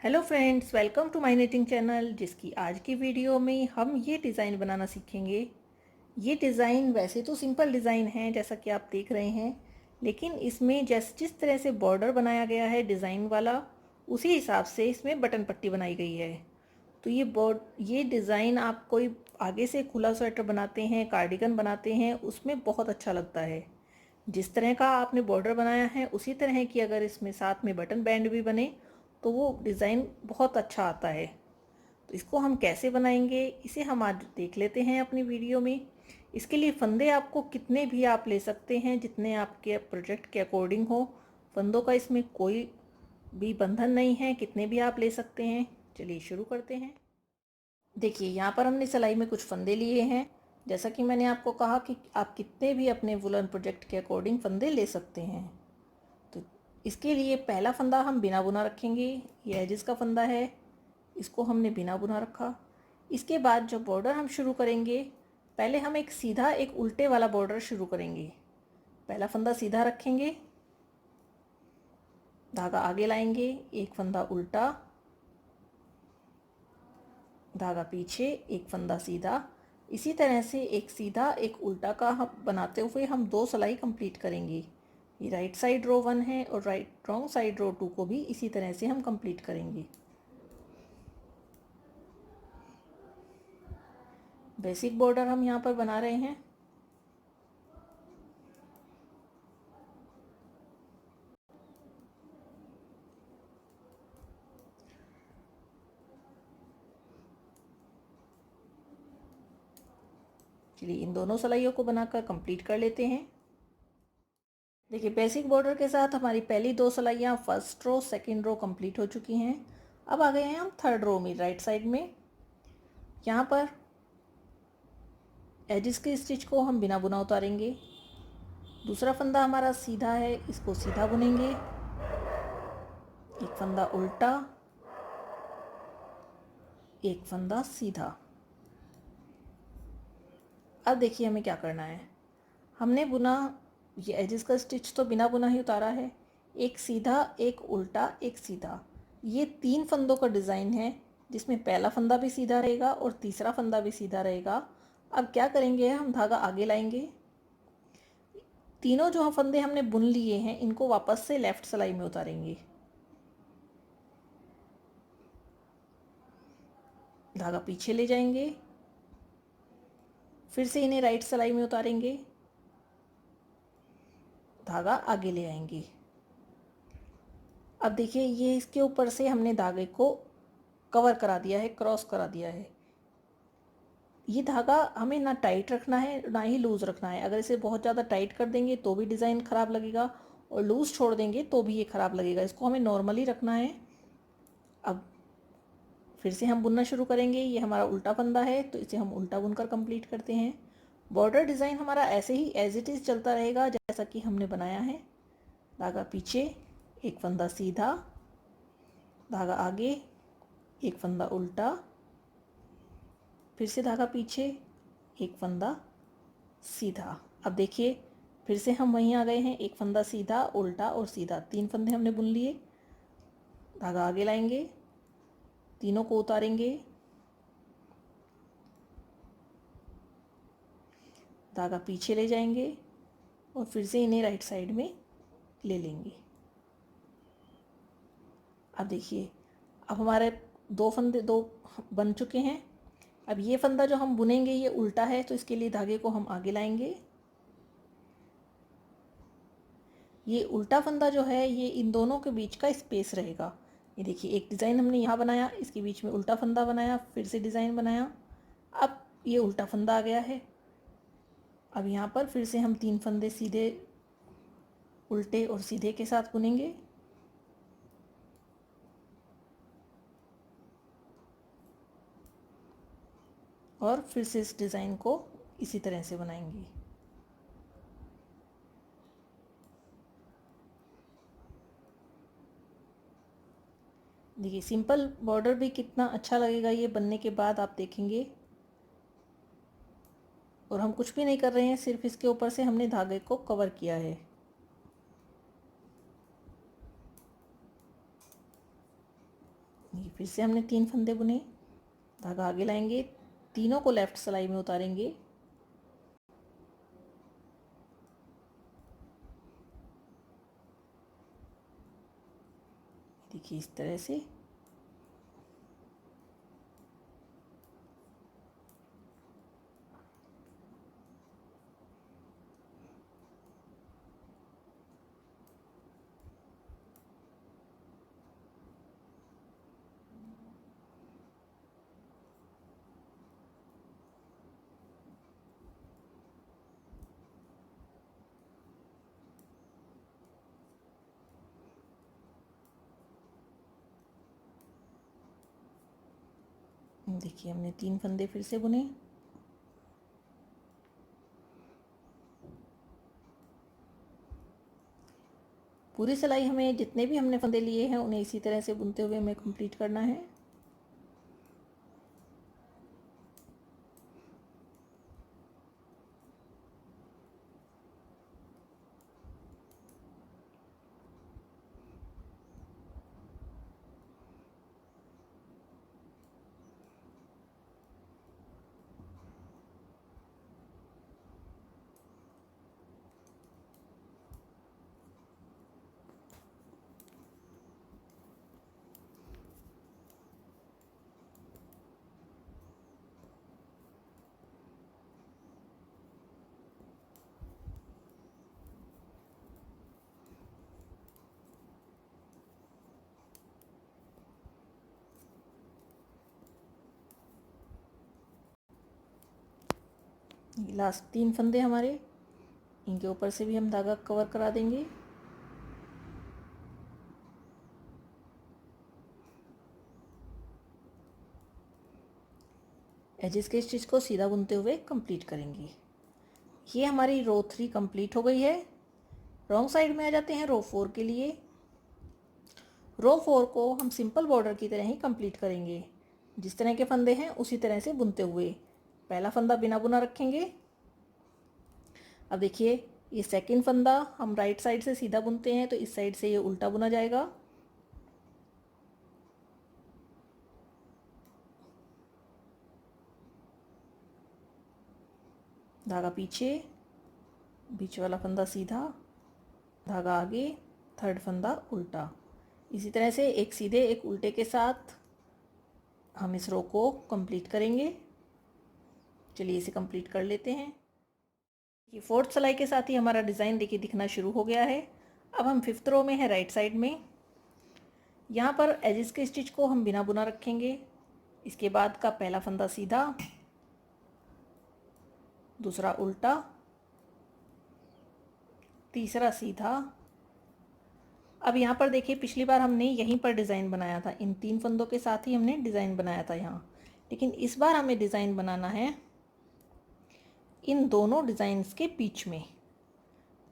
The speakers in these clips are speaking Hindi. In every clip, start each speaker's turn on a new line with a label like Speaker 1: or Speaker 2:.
Speaker 1: Hello friends, welcome to my knitting channel. जिसकी आज की वीडियो में हम ये डिज़ाइन बनाना सीखेंगे। ये डिज़ाइन वैसे तो सिंपल डिज़ाइन है जैसा कि आप देख रहे हैं, लेकिन इसमें जिस तरह से बॉर्डर बनाया गया है डिज़ाइन वाला, उसी हिसाब से इसमें बटन पट्टी बनाई गई है। तो ये डिज़ाइन आप कोई आगे से खुला स्वेटर बनाते हैं, कार्डिगन बनाते हैं, उसमें बहुत अच्छा लगता है। जिस तरह का आपने बॉर्डर बनाया है उसी तरह की अगर इसमें साथ में बटन बैंड भी बने तो वो डिज़ाइन बहुत अच्छा आता है। तो इसको हम कैसे बनाएंगे इसे हम आज देख लेते हैं अपनी वीडियो में। इसके लिए फंदे आपको कितने भी आप ले सकते हैं, जितने आपके प्रोजेक्ट के अकॉर्डिंग हो। फंदों का इसमें कोई भी बंधन नहीं है, कितने भी आप ले सकते हैं। चलिए शुरू करते हैं। देखिए यहाँ पर हमने सिलाई में कुछ फंदे लिए हैं। जैसा कि मैंने आपको कहा कि आप कितने भी अपने वुलन प्रोजेक्ट के अकॉर्डिंग फंदे ले सकते हैं। तो इसके लिए पहला फंदा हम बिना बुना रखेंगे। ये एजिस का फंदा है, इसको हमने बिना बुना रखा। इसके बाद जो बॉर्डर हम शुरू करेंगे, पहले हम एक सीधा एक उल्टे वाला बॉर्डर शुरू करेंगे। पहला फंदा सीधा रखेंगे, धागा आगे लाएंगे, एक फंदा उल्टा, धागा पीछे, एक फंदा सीधा। इसी तरह से एक सीधा एक उल्टा का हम बनाते हुए हम 2 सिलाई कंप्लीट करेंगे। ये राइट साइड रो 1 है और रॉन्ग साइड रो 2 को भी इसी तरह से हम कंप्लीट करेंगे। बेसिक बॉर्डर हम यहाँ पर बना रहे हैं। चलिए इन दोनों सिलाइयों को बनाकर कंप्लीट कर लेते हैं। देखिए बेसिक बॉर्डर के साथ हमारी पहली 2 सिलाइयाँ first row second row complete हो चुकी हैं। अब आ गए हैं हम थर्ड रो में राइट साइड में। यहाँ पर एजिस के स्टिच को हम बिना बुना उतारेंगे। दूसरा फंदा हमारा सीधा है, इसको सीधा बुनेंगे, एक फंदा उल्टा, एक फंदा सीधा। अब देखिए हमें क्या करना है। हमने बुना ये एजिस का स्टिच तो बिना बुना ही उतारा है। एक सीधा, एक उल्टा, एक सीधा, ये 3 फंदों का डिज़ाइन है, जिसमें पहला फंदा भी सीधा रहेगा और तीसरा फंदा भी सीधा रहेगा। अब क्या करेंगे, हम धागा आगे लाएंगे, तीनों जो फंदे हमने बुन लिए हैं इनको वापस से लेफ़्ट सिलाई में उतारेंगे, धागा पीछे ले जाएंगे, फिर से इन्हें राइट सिलाई में उतारेंगे, धागा आगे ले आएंगे। अब देखिए ये इसके ऊपर से हमने धागे को कवर करा दिया है, क्रॉस करा दिया है। ये धागा हमें ना टाइट रखना है ना ही लूज़ रखना है। अगर इसे बहुत ज़्यादा टाइट कर देंगे तो भी डिज़ाइन ख़राब लगेगा और लूज़ छोड़ देंगे तो भी ये ख़राब लगेगा। इसको हमें नॉर्मली रखना है। अब फिर से हम बुनना शुरू करेंगे। ये हमारा उल्टा फंदा है तो इसे हम उल्टा बुनकर कंप्लीट करते हैं। बॉर्डर डिज़ाइन हमारा ऐसे ही एज इट इज़ चलता रहेगा जैसा कि हमने बनाया है। धागा पीछे, एक फंदा सीधा, धागा आगे, एक फंदा उल्टा, फिर से धागा पीछे, एक फंदा सीधा। अब देखिए फिर से हम वहीं आ गए हैं, एक फंदा सीधा, उल्टा और सीधा, 3 फंदे हमने बुन लिए। धागा आगे लाएंगे, तीनों को उतारेंगे, धागा पीछे ले जाएंगे और फिर से इन्हें राइट साइड में ले लेंगे। अब देखिए अब हमारे 2 फंदे 2 बन चुके हैं। अब ये फंदा जो हम बुनेंगे ये उल्टा है तो इसके लिए धागे को हम आगे लाएंगे। ये उल्टा फंदा जो है ये इन दोनों के बीच का स्पेस रहेगा। ये देखिए एक डिज़ाइन हमने यहाँ बनाया, इसके बीच में उल्टा फंदा बनाया, फिर से डिज़ाइन बनाया। अब ये उल्टा फंदा आ गया है। अब यहाँ पर फिर से हम 3 फंदे सीधे, उल्टे और सीधे के साथ बुनेंगे। और फिर से इस डिज़ाइन को इसी तरह से बनाएंगे। देखिए सिंपल बॉर्डर भी कितना अच्छा लगेगा ये बनने के बाद, आप देखेंगे। और हम कुछ भी नहीं कर रहे हैं, सिर्फ इसके ऊपर से हमने धागे को कवर किया है। ये फिर से हमने 3 फंदे बुने, धागा आगे लाएंगे, तीनों को लेफ्ट सिलाई में उतारेंगे। देखिए इस तरह से। देखिए हमने 3 फंदे फिर से बुने। पूरी सिलाई हमें जितने भी हमने फंदे लिए हैं उन्हें इसी तरह से बुनते हुए हमें कंप्लीट करना है। लास्ट 3 फंदे हमारे, इनके ऊपर से भी हम धागा कवर करा देंगे। एजेस के स्टिच को सीधा बुनते हुए कंप्लीट करेंगे। ये हमारी रो 3 कंप्लीट हो गई है। रॉन्ग साइड में आ जाते हैं रो 4 के लिए। रो 4 को हम सिंपल बॉर्डर की तरह ही कंप्लीट करेंगे, जिस तरह के फंदे हैं उसी तरह से बुनते हुए। पहला फंदा बिना बुना रखेंगे। अब देखिए ये सेकंड फंदा हम राइट साइड से सीधा बुनते हैं तो इस साइड से ये उल्टा बुना जाएगा। धागा पीछे, बीच वाला फंदा सीधा, धागा आगे, थर्ड फंदा उल्टा। इसी तरह से एक सीधे एक उल्टे के साथ हम इस रो को कंप्लीट करेंगे। चलिए इसे कंप्लीट कर लेते हैं। ये फोर्थ सिलाई के साथ ही हमारा डिज़ाइन देखिए दिखना शुरू हो गया है। अब हम फिफ्थ रो में है राइट साइड में। यहाँ पर एजिस के स्टिच को हम बिना बुना रखेंगे। इसके बाद का पहला फंदा सीधा, दूसरा उल्टा, तीसरा सीधा। अब यहाँ पर देखिए पिछली बार हमने यहीं पर डिज़ाइन बनाया था, इन 3 फंदों के साथ ही हमने डिज़ाइन बनाया था यहाँ, लेकिन इस बार हमें डिज़ाइन बनाना है इन दोनों डिज़ाइंस के बीच में।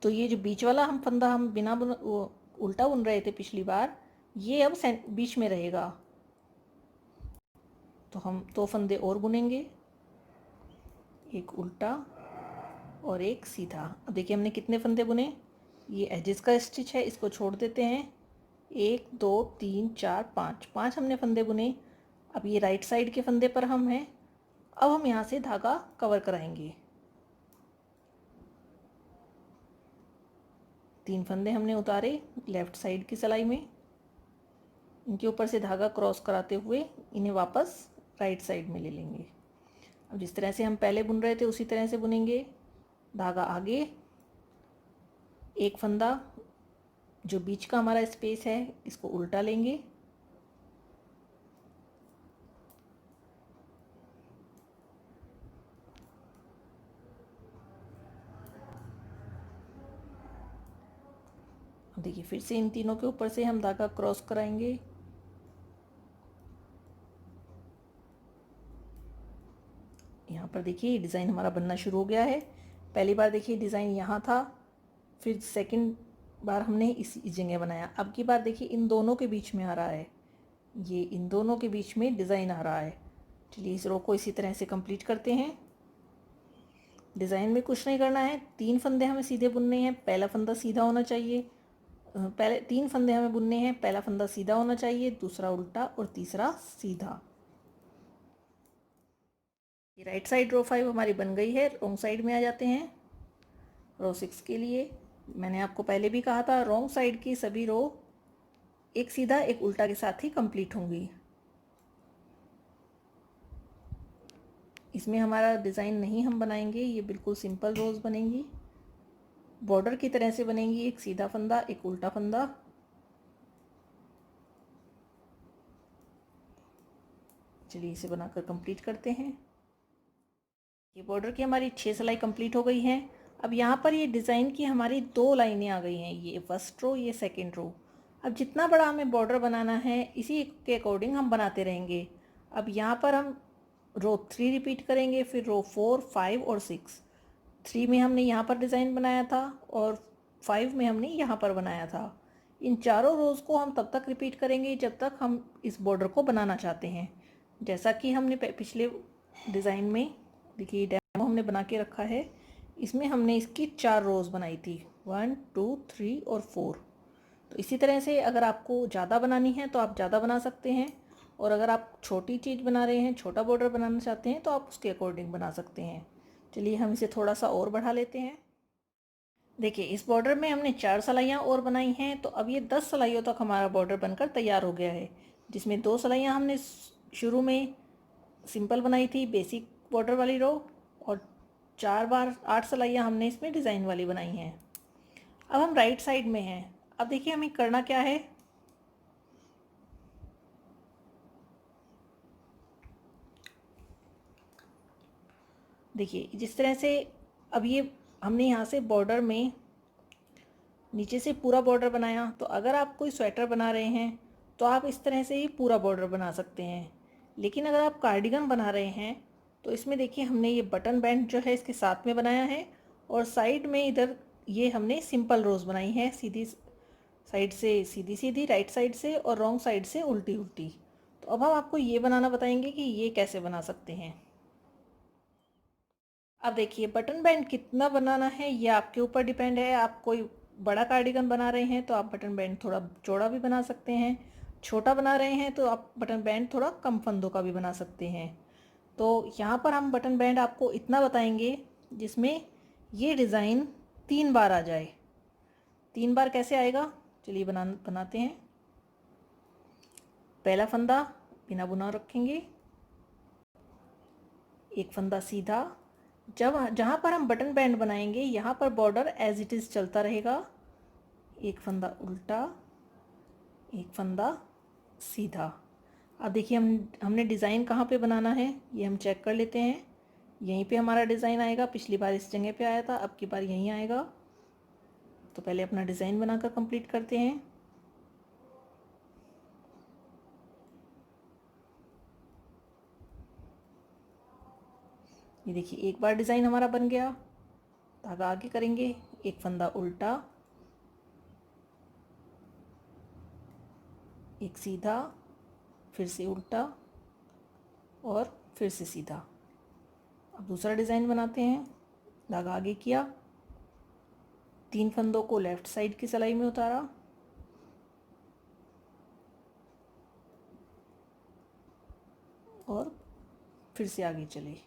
Speaker 1: तो ये जो बीच वाला हम फंदा हम बिना उल्टा बुन रहे थे पिछली बार, ये अब बीच में रहेगा। तो हम 2 फंदे और बुनेंगे, एक उल्टा और एक सीधा। अब देखिए हमने कितने फंदे बुने। ये एजेस का स्टिच है, इसको छोड़ देते हैं। 1 2 3 4 5 हमने फंदे बुने। अब ये राइट साइड के फंदे पर हम हैं। अब हम यहाँ से धागा कवर कराएंगे। 3 फंदे हमने उतारे लेफ्ट साइड की सिलाई में, इनके ऊपर से धागा क्रॉस कराते हुए इन्हें वापस राइट साइड में ले लेंगे। अब जिस तरह से हम पहले बुन रहे थे उसी तरह से बुनेंगे। धागा आगे, एक फंदा जो बीच का हमारा स्पेस है इसको उल्टा लेंगे, देखिए फिर से इन तीनों के ऊपर से हम धागा क्रॉस कराएंगे। यहाँ पर देखिए डिज़ाइन हमारा बनना शुरू हो गया है। पहली बार देखिए डिज़ाइन यहाँ था, फिर सेकंड बार हमने इस जगह बनाया। अब की बार देखिए इन दोनों के बीच में आ रहा है, ये इन दोनों के बीच में डिज़ाइन आ रहा है। चलिए इस रो को इसी तरह से कंप्लीट करते हैं। डिज़ाइन में कुछ नहीं करना है, 3 फंदे हमें सीधे बुनने हैं। पहला फंदा सीधा होना चाहिए, पहले 3 फंदे हमें बुनने हैं। पहला फंदा सीधा होना चाहिए, दूसरा उल्टा और तीसरा सीधा। ये राइट साइड रो 5 हमारी बन गई है। रॉन्ग साइड में आ जाते हैं। रो 6 के लिए मैंने आपको पहले भी कहा था, रॉन्ग साइड की सभी रो एक सीधा एक उल्टा के साथ ही कंप्लीट होंगी। इसमें हमारा डिज़ाइन नहीं हम बनाएंगे, ये बिल्कुल सिंपल रोज़ बनेंगी, बॉर्डर की तरह से बनेंगी। एक सीधा फंदा, एक उल्टा फंदा। चलिए इसे बनाकर कंप्लीट करते हैं। ये बॉर्डर की हमारी 6 सिलाई कंप्लीट हो गई हैं। अब यहाँ पर ये डिज़ाइन की हमारी 2 लाइनें आ गई हैं, ये फर्स्ट रो, ये सेकेंड रो। अब जितना बड़ा हमें बॉर्डर बनाना है इसी के अकॉर्डिंग हम बनाते रहेंगे। अब यहाँ पर हम रो 3 रिपीट करेंगे, फिर रो 4, 5 और 6। 3 में हमने यहाँ पर डिज़ाइन बनाया था और 5 में हमने यहाँ पर बनाया था। इन चारों रोज़ को हम तब तक रिपीट करेंगे जब तक हम इस बॉर्डर को बनाना चाहते हैं। जैसा कि हमने पिछले डिज़ाइन में, देखिए डेमो हमने बना के रखा है, इसमें हमने इसकी 4 रोज़ बनाई थी, 1, 2, 3 और 4। तो इसी तरह से अगर आपको ज़्यादा बनानी है तो आप ज़्यादा बना सकते हैं, और अगर आप छोटी चीज़ बना रहे हैं, छोटा बॉर्डर बनाना चाहते हैं तो आप उसके अकॉर्डिंग बना सकते हैं। चलिए हम इसे थोड़ा सा और बढ़ा लेते हैं। देखिए इस बॉर्डर में हमने 4 सिलाइयाँ और बनाई हैं, तो अब ये 10 सिलाइयों तक हमारा बॉर्डर बनकर तैयार हो गया है, जिसमें 2 सिलाइयाँ हमने शुरू में सिंपल बनाई थी, बेसिक बॉर्डर वाली रो, और 4 बार 8 सिलाइयाँ हमने इसमें डिज़ाइन वाली बनाई हैं। अब हम राइट साइड में हैं। अब देखिए हमें करना क्या है। देखिए जिस तरह से अब ये हमने यहाँ से बॉर्डर में नीचे से पूरा बॉर्डर बनाया, तो अगर आप कोई स्वेटर बना रहे हैं तो आप इस तरह से ही पूरा बॉर्डर बना सकते हैं। लेकिन अगर आप कार्डिगन बना रहे हैं तो इसमें देखिए हमने ये बटन बैंड जो है इसके साथ में बनाया है, और साइड में इधर ये हमने सिंपल रोज़ बनाई है, सीधी साइड से सीधी सीधी, राइट साइड से, और रॉन्ग साइड से उल्टी उल्टी। तो अब हम आपको ये बनाना बताएंगे कि ये कैसे बना सकते हैं। अब देखिए बटन बैंड कितना बनाना है ये आपके ऊपर डिपेंड है। आप कोई बड़ा कार्डिगन बना रहे हैं तो आप बटन बैंड थोड़ा चौड़ा भी बना सकते हैं, छोटा बना रहे हैं तो आप बटन बैंड थोड़ा कम फंदों का भी बना सकते हैं। तो यहाँ पर हम बटन बैंड आपको इतना बताएंगे जिसमें ये डिज़ाइन 3 बार आ जाए। 3 बार कैसे आएगा, चलिए बनाते हैं। पहला फंदा बिना बुना रखेंगे, एक फंदा सीधा, जब जहाँ पर हम बटन बैंड बनाएंगे यहाँ पर बॉर्डर एज इट इज़ चलता रहेगा। एक फंदा उल्टा, एक फंदा सीधा। अब देखिए हमने डिज़ाइन कहाँ पे बनाना है ये हम चेक कर लेते हैं। यहीं पे हमारा डिज़ाइन आएगा, पिछली बार इस जगह पे आया था, अब की बार यहीं आएगा। तो पहले अपना डिज़ाइन बनाकर कंप्लीट करते हैं। ये देखिए एक बार डिज़ाइन हमारा बन गया। धागा आगे करेंगे, एक फंदा उल्टा, एक सीधा, फिर से उल्टा और फिर से सीधा। अब दूसरा डिज़ाइन बनाते हैं। धागा आगे किया, 3 फंदों को लेफ़्ट साइड की सिलाई में उतारा, और फिर से आगे चले।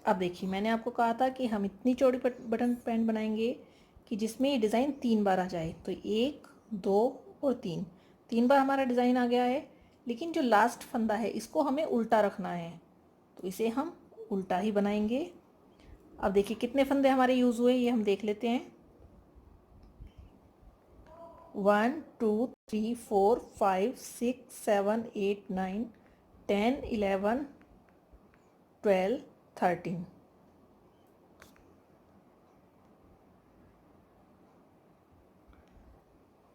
Speaker 1: अब देखिए मैंने आपको कहा था कि हम इतनी चौड़ी बटन पैंट बनाएंगे कि जिसमें ये डिज़ाइन 3 बार आ जाए। तो 1, 2 और 3 बार हमारा डिज़ाइन आ गया है। लेकिन जो लास्ट फंदा है इसको हमें उल्टा रखना है, तो इसे हम उल्टा ही बनाएंगे। अब देखिए कितने फंदे हमारे यूज़ हुए ये हम देख लेते हैं। 1, 2, 3, 4, 5, 6, 7, 8, 9, 10, 11, 12, 13।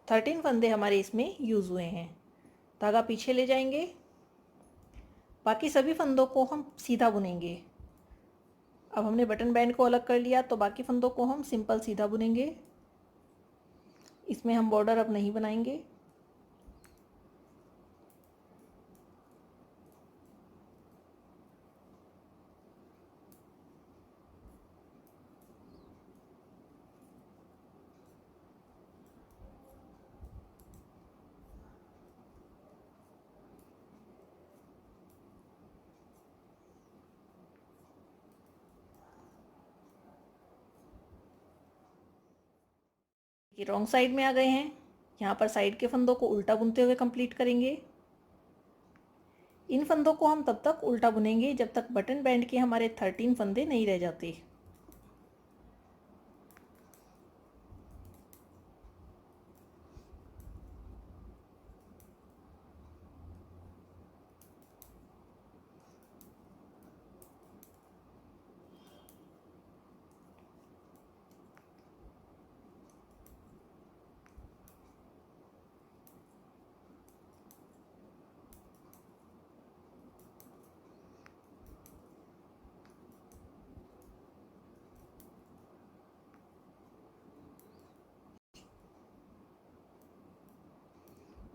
Speaker 1: 13 फंदे हमारे इसमें यूज़ हुए हैं। धागा पीछे ले जाएंगे, बाकी सभी फंदों को हम सीधा बुनेंगे। अब हमने बटन बैंड को अलग कर लिया, तो बाकी फंदों को हम सिंपल सीधा बुनेंगे। इसमें हम बॉर्डर अब नहीं बनाएंगे। ये रॉन्ग साइड में आ गए हैं। यहाँ पर साइड के फंदों को उल्टा बुनते हुए कंप्लीट करेंगे। इन फंदों को हम तब तक उल्टा बुनेंगे जब तक बटन बैंड के हमारे 13 फंदे नहीं रह जाते।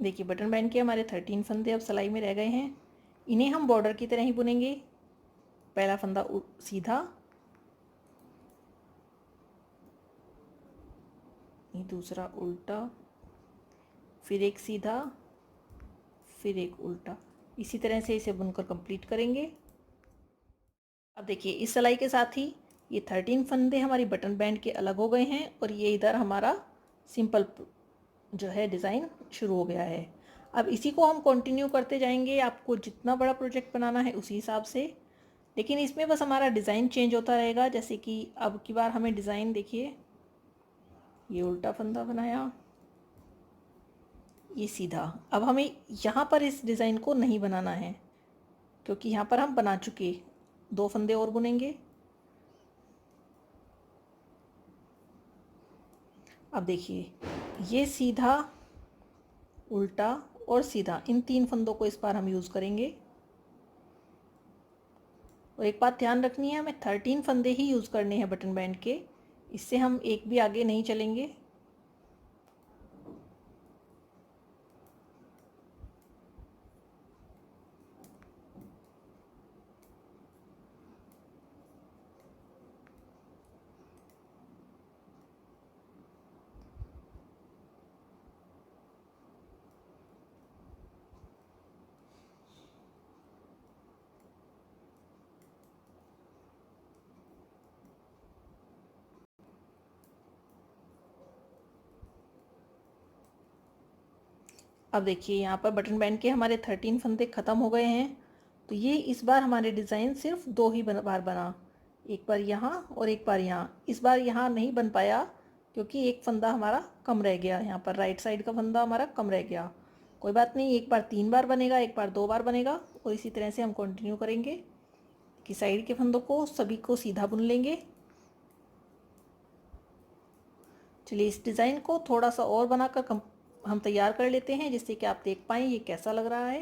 Speaker 1: देखिए बटन बैंड के हमारे 13 फंदे अब सिलाई में रह गए हैं। इन्हें हम बॉर्डर की तरह ही बुनेंगे। पहला फंदा सीधा, ये दूसरा उल्टा, फिर एक सीधा, फिर एक उल्टा। इसी तरह से इसे बुनकर कंप्लीट करेंगे। अब देखिए इस सिलाई के साथ ही ये 13 फंदे हमारी बटन बैंड के अलग हो गए हैं और ये इधर हमारा सिंपल जो है डिज़ाइन शुरू हो गया है। अब इसी को हम कंटिन्यू करते जाएंगे। आपको जितना बड़ा प्रोजेक्ट बनाना है उसी हिसाब से, लेकिन इसमें बस हमारा डिज़ाइन चेंज होता रहेगा। जैसे कि अब की बार हमें डिज़ाइन देखिए, ये उल्टा फंदा बनाया, ये सीधा। अब हमें यहाँ पर इस डिज़ाइन को नहीं बनाना है क्योंकि यहाँ पर हम बना चुके। 2 फंदे और बुनेंगे। अब देखिए ये सीधा, उल्टा और सीधा, इन 3 फंदों को इस बार हम यूज़ करेंगे। और एक बात ध्यान रखनी है, हमें 13 फंदे ही यूज़ करने हैं बटन बैंड के। इससे हम एक भी आगे नहीं चलेंगे। अब देखिए यहाँ पर बटन बैंड के हमारे 13 फंदे ख़त्म हो गए हैं। तो ये इस बार हमारे डिज़ाइन सिर्फ 2 ही बार बना, एक बार यहाँ और एक बार यहाँ। इस बार यहाँ नहीं बन पाया क्योंकि एक फंदा हमारा कम रह गया। यहाँ पर राइट साइड का फंदा हमारा कम रह गया। कोई बात नहीं, एक बार 3 बार बनेगा, एक बार 2 बार बनेगा और इसी तरह से हम कंटिन्यू करेंगे कि साइड के फंदों को सभी को सीधा बुन लेंगे। चलिए इस डिज़ाइन को थोड़ा सा और बनाकर हम तैयार कर लेते हैं जिससे कि आप देख पाएँ ये कैसा लग रहा है।